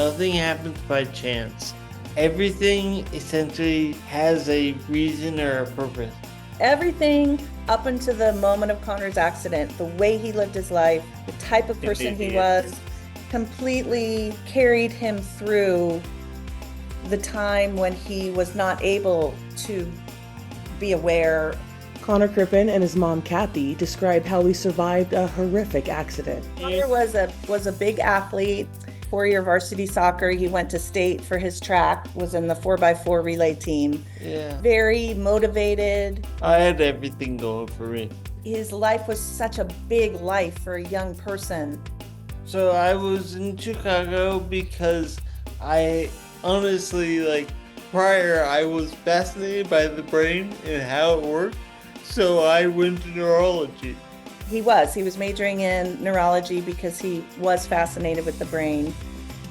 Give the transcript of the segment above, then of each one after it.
Nothing happens by chance. Everything essentially has a reason or a purpose. Everything up until the moment of Connor's accident, the way he lived his life, the type of person he was, completely carried him through the time when he was not able to be aware. Connor Crippen and his mom Kathy describe how he survived a horrific accident. Connor was a big athlete. 4-year varsity soccer. He went to state for his track, was in the 4x4 relay team. Yeah. Very motivated. I had everything going for me. His life was such a big life for a young person. So I was in Chicago because I honestly, prior, I was fascinated by the brain and how it worked. So I went to neurology. He was majoring in neurology because he was fascinated with the brain.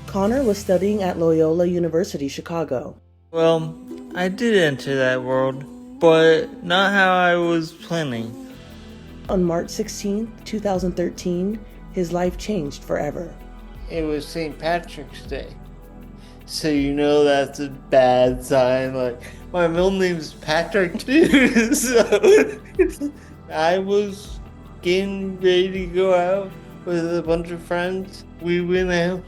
Connor was studying at Loyola University, Chicago. Well, I did enter that world, but not how I was planning. On March 16, 2013, his life changed forever. It was St. Patrick's Day. So that's a bad sign. My middle name's Patrick too. So I was getting ready to go out with a bunch of friends. We went out.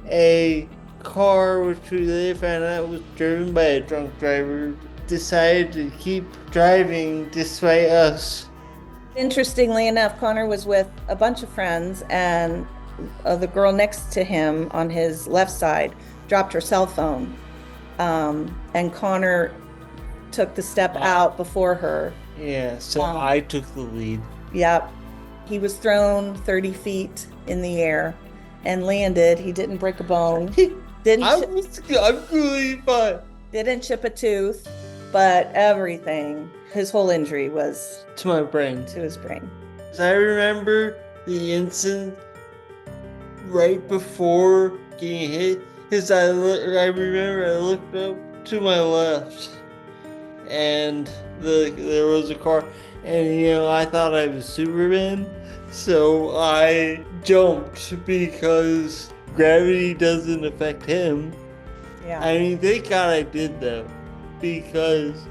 A car, which we later found out was driven by a drunk driver, decided to keep driving despite us. Interestingly enough, Connor was with a bunch of friends, and the girl next to him on his left side dropped her cell phone. And Connor took the step out before her. Yeah, so I took the lead. Yep. He was thrown 30 feet in the air and landed. He didn't break a bone. I'm really fine. Didn't chip a tooth, but everything. His whole injury was to my brain. To his brain. I remember the incident right before getting hit, because I remember I looked up to my left and there was a car, and I thought I was Superman, so I jumped because gravity doesn't affect him. Yeah. I mean, thank God I did though, because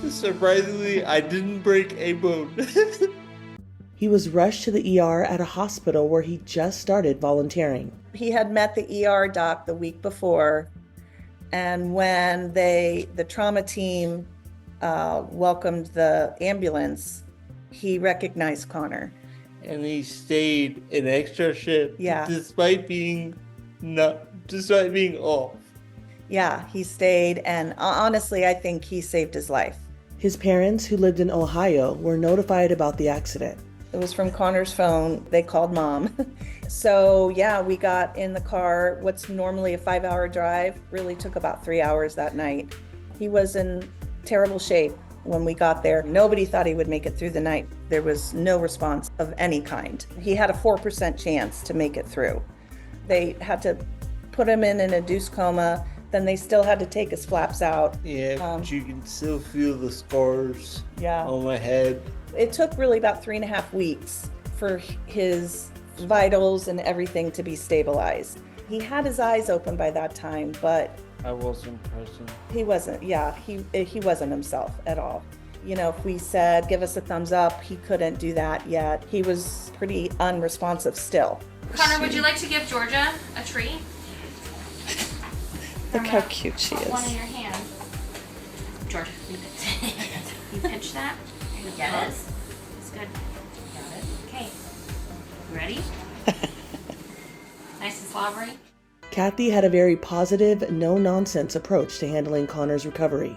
surprisingly I didn't break a bone. He was rushed to the ER at a hospital where he just started volunteering. He had met the ER doc the week before, and when the trauma team welcomed the ambulance, he recognized Connor. And he stayed an extra shift, despite being off. Yeah, he stayed, and honestly, I think he saved his life. His parents, who lived in Ohio, were notified about the accident. It was from Connor's phone. They called mom. So we got in the car. What's normally a 5-hour drive really took about 3 hours that night. He was in terrible shape when we got there. Nobody thought he would make it through the night. There was no response of any kind. He had a 4% chance to make it through. They had to put him in an induced coma. Then they still had to take his flaps out. Yeah, but you can still feel the scars on my head. It took really about 3.5 weeks for his vitals and everything to be stabilized. He had his eyes open by that time, but I wasn't present. He wasn't, he wasn't himself at all. If we said, give us a thumbs up, he couldn't do that yet. He was pretty unresponsive still. Connor, would you like to give Georgia a treat? Look how cute she is. One in your hand. Georgia, you pinch that. You get it. It's good. Got it. Okay. You ready? Nice and slobbery. Kathy had a very positive, no-nonsense approach to handling Connor's recovery.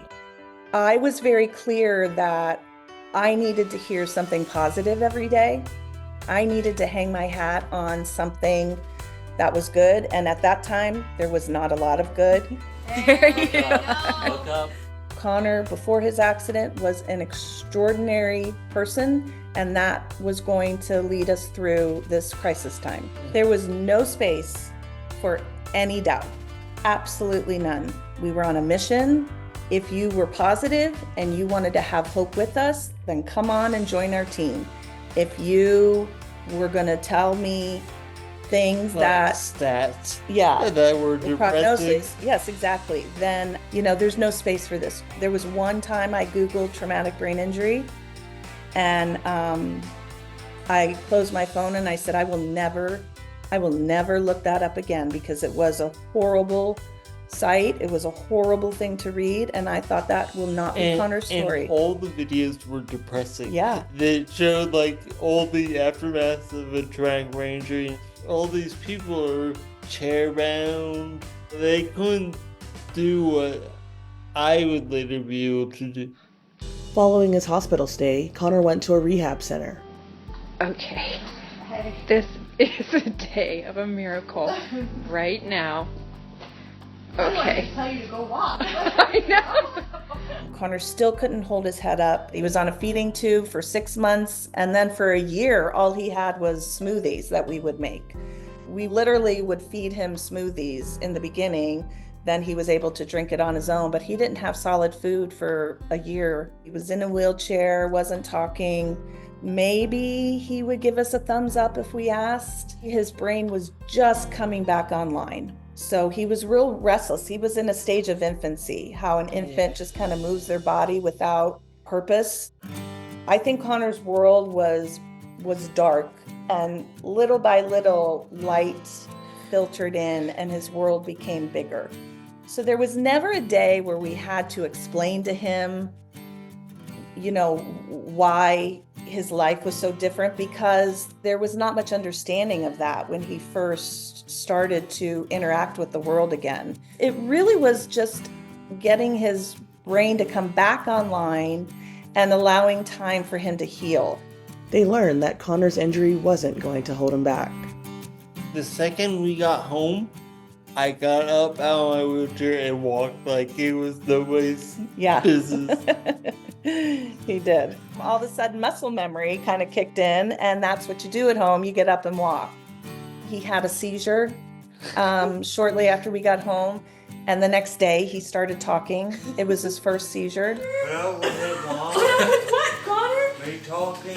I was very clear that I needed to hear something positive every day. I needed to hang my hat on something that was good, and at that time, there was not a lot of good. There you go. Look up. Connor, before his accident, was an extraordinary person, and that was going to lead us through this crisis time. There was no space for any doubt, absolutely none. We were on a mission. If you were positive and you wanted to have hope with us, then come on and join our team. If you were going to tell me things like that, stats yeah, that were the depressing. prognosis, yes, exactly, then, there's no space for this. There was one time I Googled traumatic brain injury, and I closed my phone and I said, I will never look that up again, because it was a horrible site. It was a horrible thing to read, and I thought that will not be Connor's story. And all the videos were depressing. Yeah. They showed like all the aftermath of a traumatic brain injury. All these people are chair bound. They couldn't do what I would later be able to do. Following his hospital stay, Connor went to a rehab center. Okay. This is a day of a miracle right now. Okay. I tell you to go walk. I know. Connor still couldn't hold his head up. He was on a feeding tube for 6 months, and then for a year, all he had was smoothies that we would make. We literally would feed him smoothies in the beginning. Then he was able to drink it on his own, but he didn't have solid food for a year. He was in a wheelchair, wasn't talking. Maybe he would give us a thumbs up if we asked. His brain was just coming back online. So he was real restless. He was in a stage of infancy, how an infant just kind of moves their body without purpose. I think Connor's world was dark, and little by little light filtered in and his world became bigger. So there was never a day where we had to explain to him, why his life was so different, because there was not much understanding of that when he first started to interact with the world again. It really was just getting his brain to come back online and allowing time for him to heal. They learned that Connor's injury wasn't going to hold him back. The second we got home, I got up out of my wheelchair and walked like it was nobody's business. He did. All of a sudden, muscle memory kind of kicked in, and that's what you do at home. You get up and walk. He had a seizure shortly after we got home, and the next day he started talking. It was his first seizure. Well, what is Mom? What, Connor? Me talking?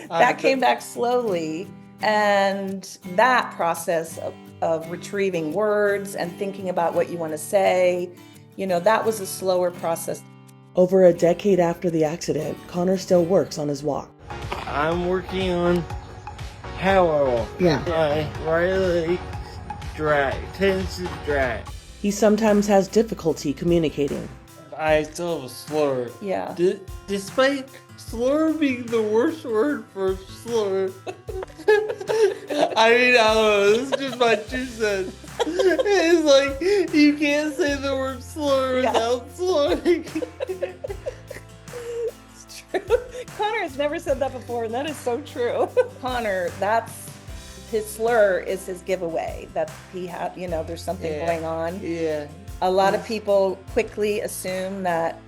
That came back slowly, and that process of retrieving words and thinking about what you want to say, that was a slower process. Over a decade after the accident, Connor still works on his walk. I'm working on how I walk. Yeah. My right leg tends to drag. He sometimes has difficulty communicating. I still have a slur. Yeah. Despite slur being the worst word for slur. I don't know, this is just my 2 cents. It's like, you can't say the word slur without slurring. It's true. Connor has never said that before, and that is so true. Connor, his slur is his giveaway that he had, there's something going on. Yeah. A lot of people quickly assume that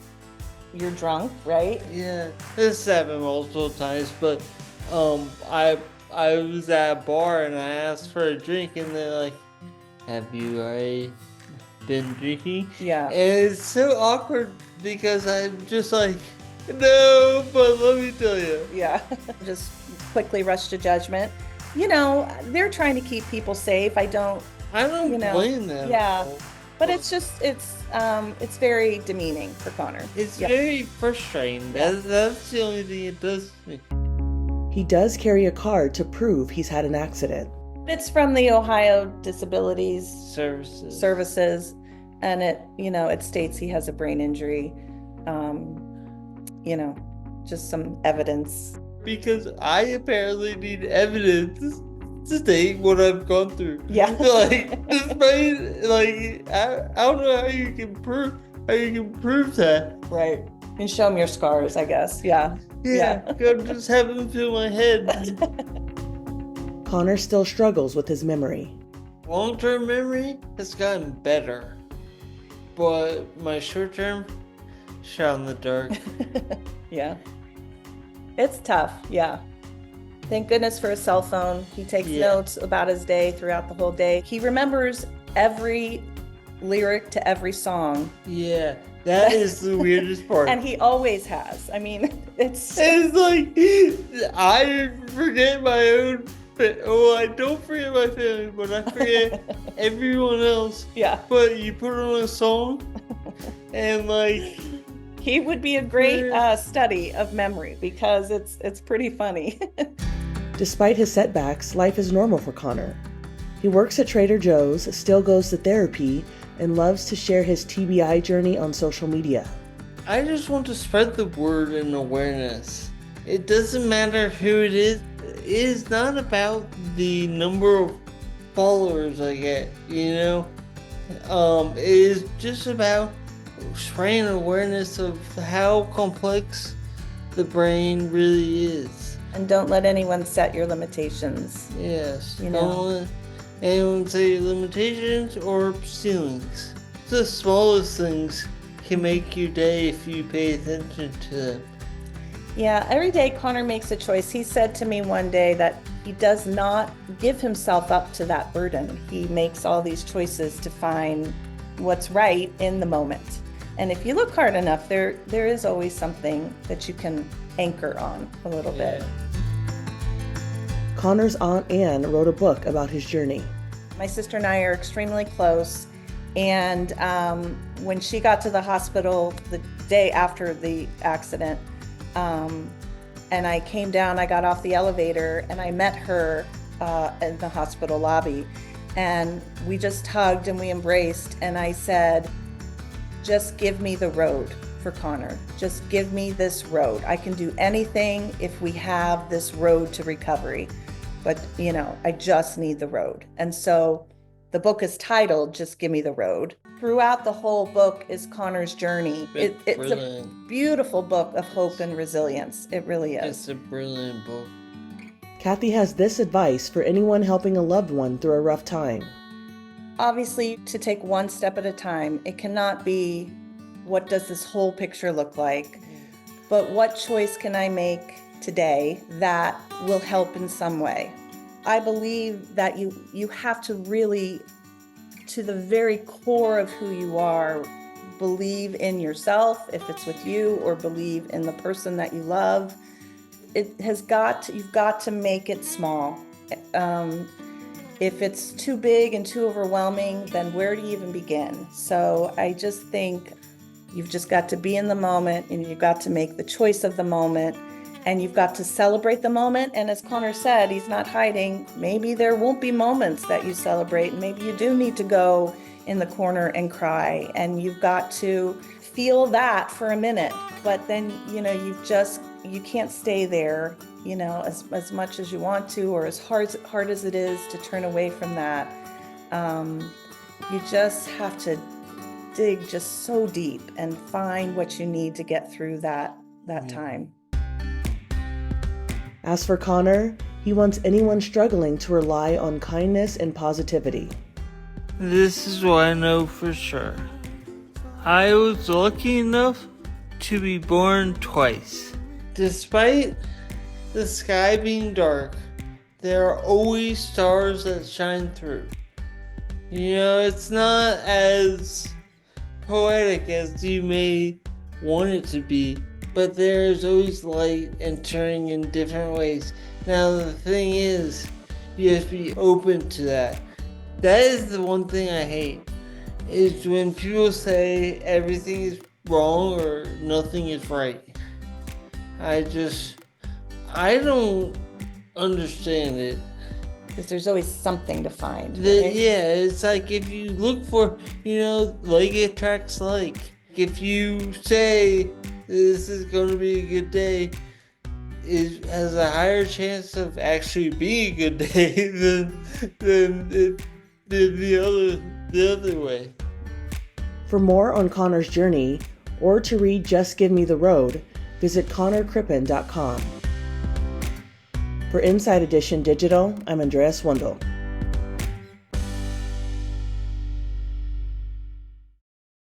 you're drunk, right? Yeah. This happened multiple times, but I was at a bar and I asked for a drink, and they're like, have you already been drinking? Yeah. And it's so awkward because I'm just like, no, but let me tell you. Yeah. Just quickly rush to judgment. They're trying to keep people safe. I don't blame them. Yeah. But it's very demeaning for Connor. It's very frustrating. That's the only thing it does to me. He does carry a card to prove he's had an accident. It's from the Ohio Disabilities Services, and it states he has a brain injury. Just some evidence. Because I apparently need evidence to state what I've gone through. Yeah. Despite, I don't know how you can prove that. Right. And show him your scars, I guess. Yeah. Yeah. I'm just having them fill my head. Connor still struggles with his memory. Long-term memory has gotten better, but my short-term, shot in the dark. Yeah. It's tough. Yeah. Thank goodness for a cell phone. He takes notes about his day throughout the whole day. He remembers every lyric to every song. Yeah. That is the weirdest part. And he always has. I mean, it's like, I forget my own I don't forget my family, but I forget everyone else. Yeah. But you put on a song, and like He would be a great study of memory because it's pretty funny. Despite his setbacks, life is normal for Connor. He works at Trader Joe's, still goes to therapy, and loves to share his TBI journey on social media. I just want to spread the word and awareness. It doesn't matter who it is. It is not about the number of followers I get, you know? It is just about spreading awareness of how complex the brain really is. And don't let anyone set your limitations. Yes. You know? Don't let anyone say limitations or ceilings. The smallest things can make your day if you pay attention to them. Yeah, every day Connor makes a choice. He said to me one day that he does not give himself up to that burden. He makes all these choices to find what's right in the moment. And if you look hard enough, there is always something that you can anchor on a little bit. Connor's Aunt Anne wrote a book about his journey. My sister and I are extremely close. And when she got to the hospital the day after the accident, and I came down, I got off the elevator and I met her in the hospital lobby, and we just hugged and we embraced, and I said, just give me the road for Connor. Just give me this road. I can do anything if we have this road to recovery, but you know, I just need the road. And so the book is titled Just Give Me the Road. Throughout the whole book is Connor's journey. It's a beautiful book of hope and resilience. It really is. It's a brilliant book. Kathy has this advice for anyone helping a loved one through a rough time. Obviously, to take one step at a time. It cannot be, what does this whole picture look like? But what choice can I make today that will help in some way? I believe that you have to really, to the very core of who you are, believe in yourself, if it's with you, or believe in the person that you love. You've got to make it small. If it's too big and too overwhelming, then where do you even begin? So I just think you've just got to be in the moment, and you've got to make the choice of the moment, and you've got to celebrate the moment. And as Connor said, he's not hiding. Maybe there won't be moments that you celebrate, and maybe you do need to go in the corner and cry, and you've got to feel that for a minute. But then, you know, you can't stay there, you know, as much as you want to, or as hard as it is to turn away from that. You just have to dig just so deep and find what you need to get through that time. As for Connor, he wants anyone struggling to rely on kindness and positivity. This is what I know for sure. I was lucky enough to be born twice. Despite the sky being dark, there are always stars that shine through. You know, it's not as poetic as you may want it to be, but there is always light entering in different ways. Now the thing is, you have to be open to that. That is the one thing I hate, is when people say everything is wrong or nothing is right. I don't understand it. Because there's always something to find. Yeah, it's like if you look for, you know, like attracts like. If you say this is going to be a good day, it has a higher chance of actually being a good day than the other way. For more on Connor's journey, or to read Just Give Me the Road, visit connorcrippen.com. For Inside Edition Digital, I'm Andrea Swindle.